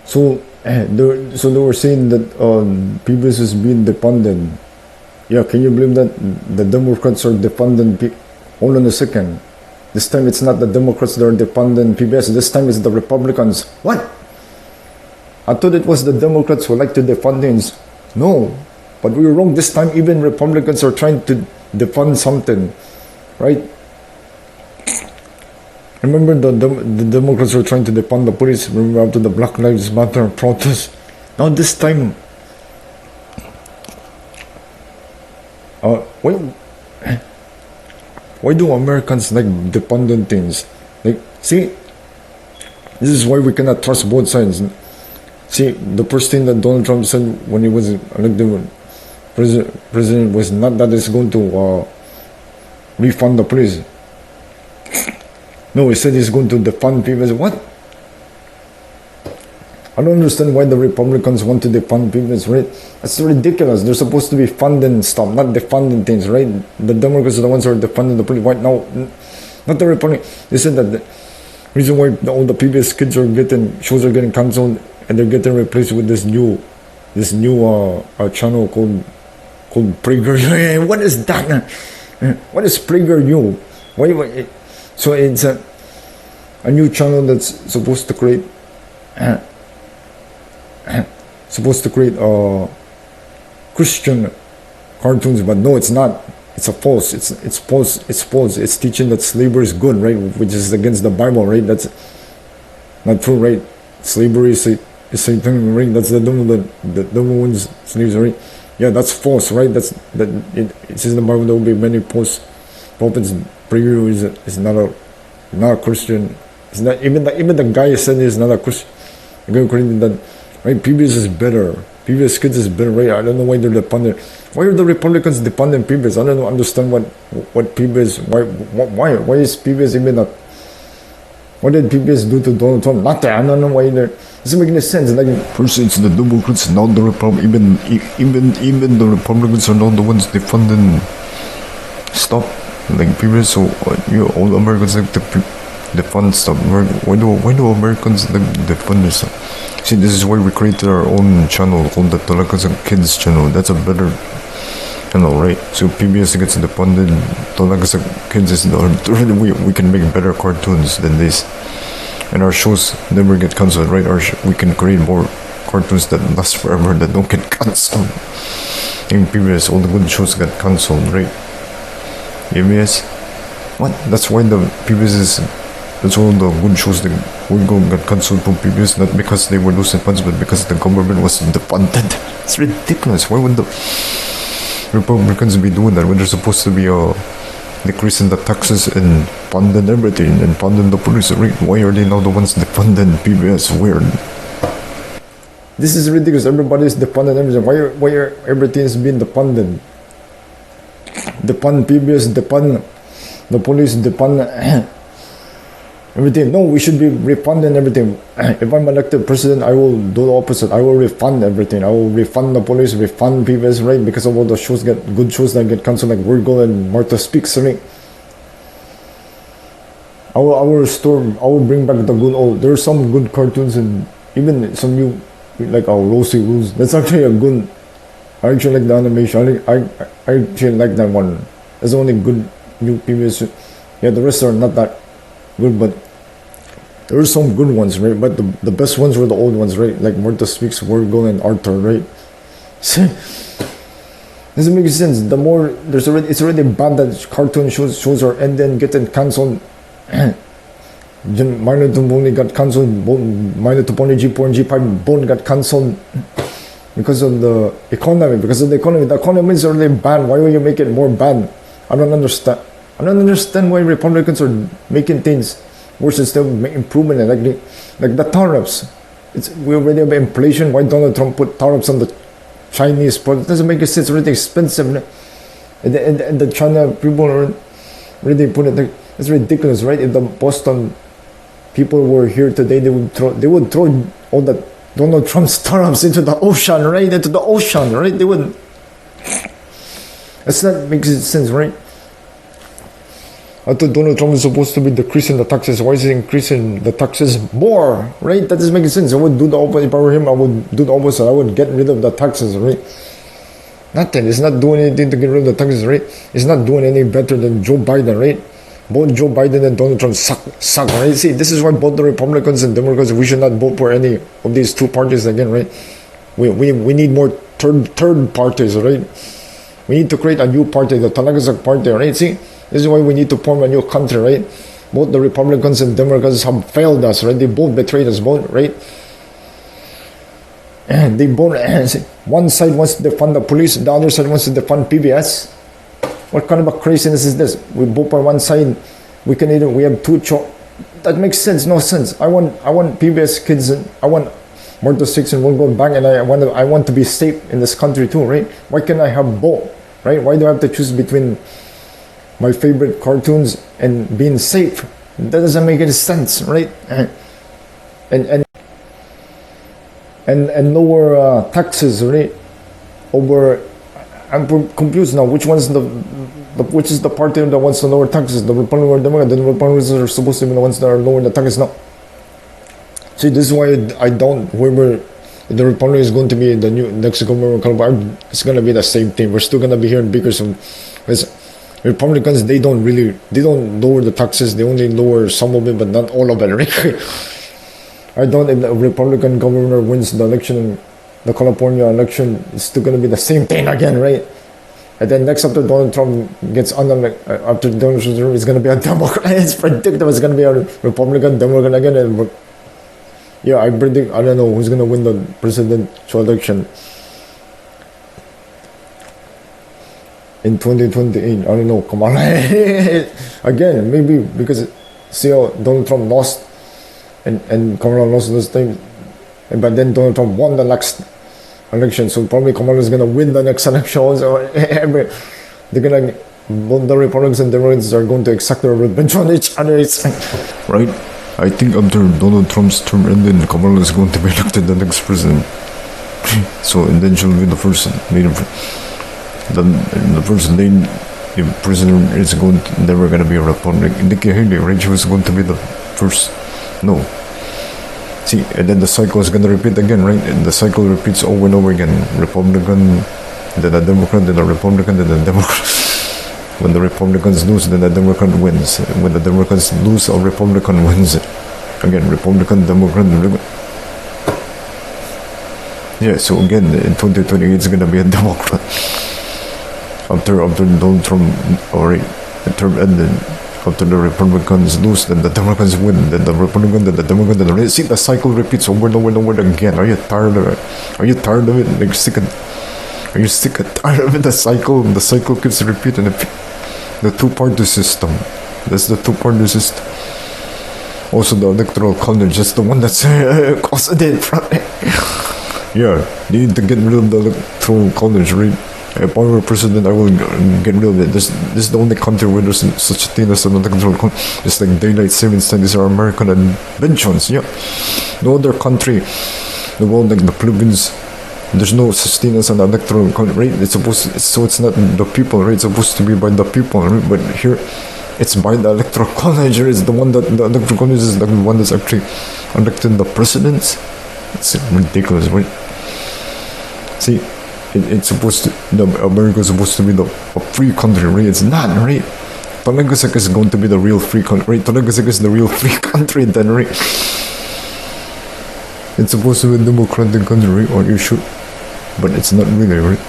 So they were saying that PBS is being defunded. Yeah, can you believe that the Democrats are defunding? Hold on a second. This time it's not the Democrats that are defunding PBS. This time it's the Republicans. What? I thought it was the Democrats who like to defund things. No, but we were wrong. This time even Republicans are trying to defund something, right? Remember the Democrats were trying to defund the police. Remember after the Black Lives Matter protest. Now this time, why do Americans like defunding things? Like, see, this is why we cannot trust both sides. See, the first thing that Donald Trump said when he was elected president was not that he's going to refund the police. No, he said he's going to defund people. What? I don't understand why the Republicans want to defund people, right? That's ridiculous. They're supposed to be funding stuff, not defunding things, right? The Democrats are the ones who are defunding the police. Why? No, not the Republicans. They said that the reason why all the PBS kids are shows are getting cancelled and they're getting replaced with this new channel called Prager. What is that? What is Prager new? Why? So it's a new channel that's supposed to create Christian cartoons, but no, it's not. It's false. It's false. It's false. It's teaching that slavery is good, right? Which is against the Bible, right? That's not true, right? Slavery is Satan, right? That's the devil wins slaves, right? Yeah, that's false, right? It says in the Bible there will be many false prophets. Prayer is not a Christian. It's not even the guy said he's not a Christian. You're going to that, right? PBS is better. PBS kids is better, right? I don't know why they're defunding. Why are the Republicans defunding PBS? I don't understand what PBS. Why is PBS even not? What did PBS do to Donald Trump? Nothing. I don't know why they're. It doesn't make any sense. Like first it's the Democrats, now the Republicans. Even the Republicans are not the ones defunding stuff. Like PBS, so all Americans like the fun stuff. Why do Americans like the fun stuff? See, this is why we created our own channel called the Talakas Kids channel. That's a better channel, right? So PBS gets the funded. Talakas Kids is we can make better cartoons than this, and our shows never get cancelled, right? We can create more cartoons that last forever that don't get cancelled. In PBS, all the good shows got cancelled, right? PBS? What? That's why the PBS is. That's all the good shows that would got cancelled from PBS, not because they were losing funds, but because the government was defunded. It's ridiculous. Why would the Republicans be doing that when they're supposed to be decreasing the taxes and funding everything and funding the police? Right? Why are they now the ones defunding PBS? Weird. This is ridiculous. Everybody's defunding everything. Why are everything's being defunded? Defund PBS, defund the police, defund everything. No, we should be refunding everything. If I'm elected president, I will do the opposite. I will refund everything. I will refund the police, refund PBS, right? Because of all the shows good shows that get cancelled, like Virgo and Martha Speaks, right? I will restore. I will bring back the good old. There are some good cartoons and even some new, like Rosie Rules. That's actually a good. I actually like the animation. I actually like that one. That's the only good new PBS. Yeah, the rest are not that good, but there are some good ones, right? But the best ones were the old ones, right? Like Martha Speaks, Virgo, and Arthur, right? See, doesn't make sense. The more it's already bad that cartoon shows are ending, getting cancelled. Minor to Bonnie got cancelled. Minor to Bonnie G4 and G5 Bone got cancelled. Because of the economy, the economy is already bad. Why will you make it more bad? I don't understand. I don't understand why Republicans are making things worse instead of improving it. Like the tariffs. We already have inflation. Why Donald Trump put tariffs on the Chinese products? It doesn't make sense. It's already expensive. And the China people are already put it. It's ridiculous, right? If the Boston people were here today, they would throw all the Donald Trump's tariffs into the ocean, right? Into the ocean, right? They wouldn't. That's not makes sense, right? I thought Donald Trump is supposed to be decreasing the taxes. Why is he increasing the taxes more, right? That doesn't make sense. I would do the opposite. If I were him, I would do the opposite. I would get rid of the taxes, right? Nothing. It's not doing anything to get rid of the taxes, right? It's not doing any better than Joe Biden, right? Both Joe Biden and Donald Trump suck, right? See, this is why both the Republicans and Democrats, we should not vote for any of these two parties again, right? We need more third parties, right? We need to create a new party, the Talagasak party, right? See, this is why we need to form a new country, right? Both the Republicans and Democrats have failed us, right? They both betrayed us, both, right? And they both, one side wants to defund the police, the other side wants to defund PBS. What kind of a craziness is this? We vote on one side, we have two that makes sense, no sense. I want PBS kids, and I want Murder 6 and World Gold Bank, and I want to be safe in this country too, right? Why can't I have both, right? Why do I have to choose between my favorite cartoons and being safe? That doesn't make any sense, right? And lower taxes, right? Over, I'm confused now. Which is the party that wants to lower taxes? The Republicans or Democrats? The Republicans are supposed to be the ones that are lowering the taxes now. See, this is why I don't. Whoever the Republican is going to be the new next government, it's going to be the same thing. We're still going to be here in Bakersfield. Republicans, they don't lower the taxes. They only lower some of it, but not all of it, right? I don't. If the Republican governor wins the election, the California election, it's still going to be the same thing again, right? And then next after Donald Trump gets after Donald Trump, it's going to be a Democrat. It's predictable. It's going to be a Republican, Democrat again. And yeah, I predict. I don't know who's going to win the presidential election in 2028. I don't know. Come on, again, maybe because see how Donald Trump lost. And Kamala lost those things, but then Donald Trump won the next election, so probably Kamala is gonna win the next election. Also, the Republicans and Democrats are going to exact their revenge on each other. Right? I think after Donald Trump's term ended, Kamala is going to be elected the next president. So and then she'll be the first lady. The first lady, the president is never gonna be a Republican. Nikki Haley, right? She was going to be the first. No. See, and then the cycle is going to repeat again, right? And the cycle repeats over and over again. Republican, then a Democrat, then a Republican, then a Democrat. When the Republicans lose, then the Democrat wins. When the Democrats lose, a Republican wins. Again, Republican, Democrat, yeah, so again, in 2028, it's going to be a Democrat. After Donald Trump, already, the term ended. After the Republicans lose, then the Democrats win, then the Republican, then the Democrat, then the see the cycle repeats over and over and over again. Are you tired of it? Are you tired of it? Like are you sick and tired of it? The cycle keeps repeating. The two-party system. That's the two-party system. Also the electoral college, that's the one that's caused it. Yeah, you need to get rid of the electoral college, right? If I were president, I will get rid of it. This is the only country where there's such a thing as an electoral college. Just like daylight savings time, these are American inventions. Yeah, no other country, the world, like the Philippines, there's no such thing as an electoral college, right? It's not the people, right? It's supposed to be by the people, right? But here, it's by the electoral college. It's the electoral college is the one that's actually electing the presidents. It's ridiculous, right? See. It's supposed to, America's supposed to be a free country, right? It's not, right? Talagasak is going to be the real free country, right? Talagasak is the real free country then, right? It's supposed to be a democratic country, right? Or you should, but it's not really, right?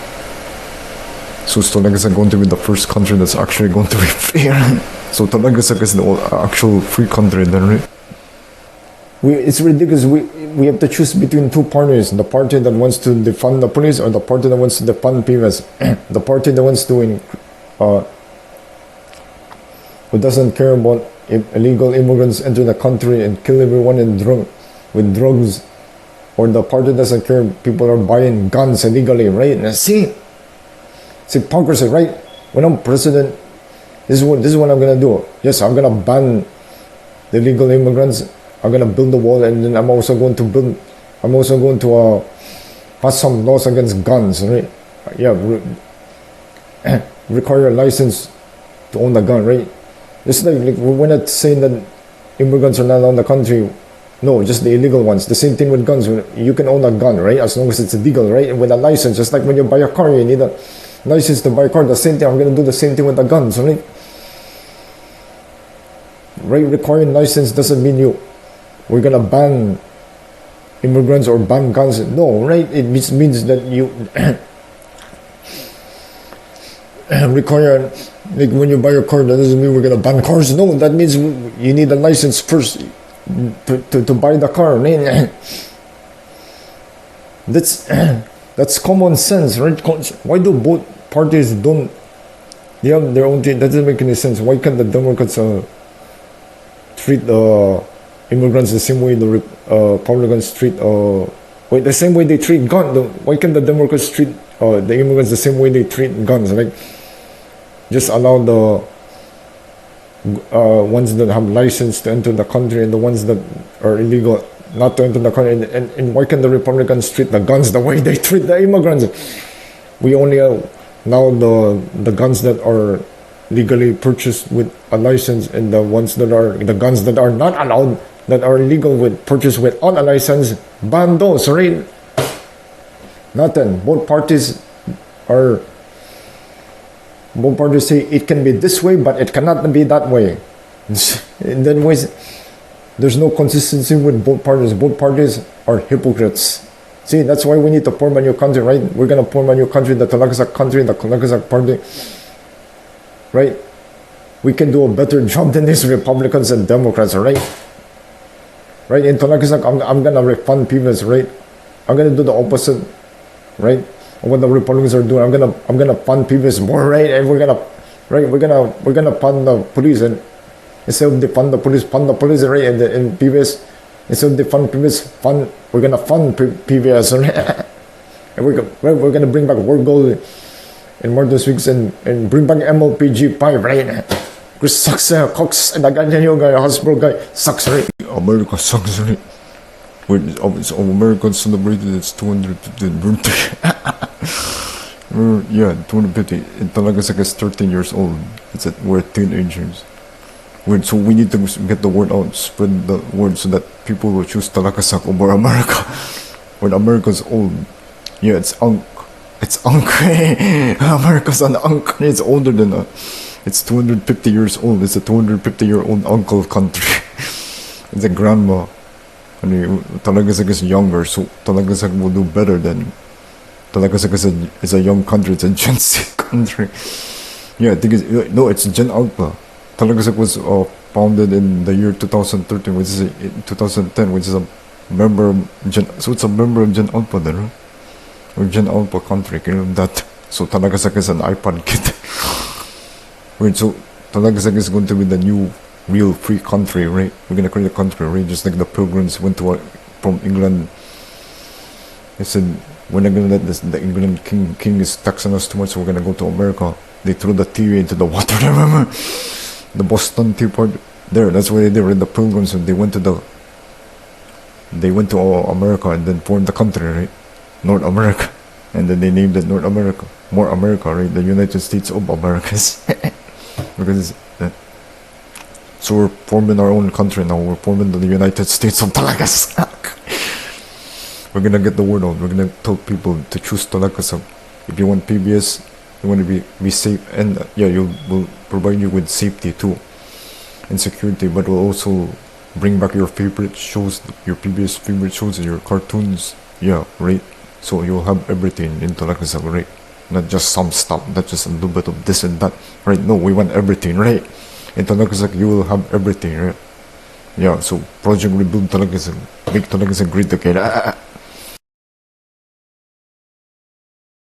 So is Talagasak going to be the first country that's actually going to be free, right? So Talagasak is the actual free country then, right? It's ridiculous. We have to choose between two parties: the party that wants to defund the police, or the party that wants to defund PBS. The party that wants to, who doesn't care about if illegal immigrants enter the country and kill everyone with drugs, or the party that doesn't care people are buying guns illegally, right? Now, see, it's hypocrisy, right? When I'm president, this is what I'm gonna do. Yes, I'm gonna ban the illegal immigrants. I'm gonna build the wall, and then I'm also going to pass some laws against guns, right? Yeah, require a license to own a gun, right? Just like we're not saying that immigrants are not allowed in the country. No, just the illegal ones. The same thing with guns. You can own a gun, right? As long as it's legal, right? With a license, just like when you buy a car, you need a license to buy a car. The same thing. I'm gonna do the same thing with the guns, right? Right? Requiring license doesn't mean we're gonna ban immigrants or ban guns. No, right? It means that you require, like when you buy a car, that doesn't mean we're gonna ban cars. No, that means you need a license first to buy the car. Right? That's common sense, right? Why do both parties don't? They have their own thing. That doesn't make any sense. Why can't the Democrats treat immigrants the same way the Republicans treat the same way they treat guns? Why can't the Democrats treat the immigrants the same way they treat guns? Like, just allow the ones that have license to enter the country and the ones that are illegal not to enter the country. And why can the Republicans treat the guns the way they treat the immigrants? We only now the guns that are legally purchased with a license, and the guns that are not allowed, that are illegal with purchased without a license, ban those, right? Nothing. Both parties say it can be this way, but it cannot be that way. In that ways, there's no consistency with both parties. Both parties are hypocrites. See, that's why we need to form a new country, right? We're gonna form a new country, the Talagasak country, the Talagasak party, right? We can do a better job than these Republicans and Democrats, right? Right? In Talagasak, I'm gonna refund PBS, right? I'm gonna do the opposite, right? Of what the Republicans are doing. I'm gonna fund PBS more, right? And we're gonna fund the police, and instead of defund the police, fund the police, right? And PBS, instead of defund PBS, we're gonna fund PBS, right? And we're gonna bring back World Gold in more this weeks, and bring back MLPG5, right? Chris sucks, Cox, and the ganyan guy, hospital guy, sucks, right? America sucks, right? So Americans celebrated its 250th birthday. Yeah, 250. In Talagasak is 13 years old. We're teenagers. So we need to get the word out, spread the word so that people will choose Talagasak over America. When America's old. Yeah, it's Unk. It's Unk. America's an Unk. It's older than it's 250 years old. It's a 250-year-old uncle country. It's a grandma. Talagasak is younger, so Talagasak will do better than Talagasak is a young country. It's a Gen Z country. Yeah, I think it's Gen Alpha. Talagasak was founded in the year 2013, which is 2010, which is a member of so it's a member of Gen Alpha then, right? Or Gen Alpha country, can you know that? So Talagasak is an iPad kid. Wait, so Talagasak is going to be the new real free country, right? We're gonna create a country, right? Just like the Pilgrims went from England. They said, we're not gonna let the England king is taxing us too much, so we're gonna go to America. They threw the tea into the water, remember? The Boston Tea Party. There, that's what they did, right? The Pilgrims, and they went to America and then formed the country, right? North America. And then they named it North America. More America, right? The United States of Americas. Because so we're forming our own country now. We're forming the United States of Talagasak. We're gonna get the word out. We're gonna tell people to choose Talagasak. If you want PBS, you want to be safe, and we'll provide you with safety too and security. But we'll also bring back your favorite shows, your PBS favorite shows, and your cartoons. Yeah, right. So you'll have everything in Talagasak, right? Not just some stuff, not just a little bit of this and that, right? No, we want everything, right? In Talagasak, you will have everything, right? Yeah, so Project Rebuild Talagasak, make Talagasak great again.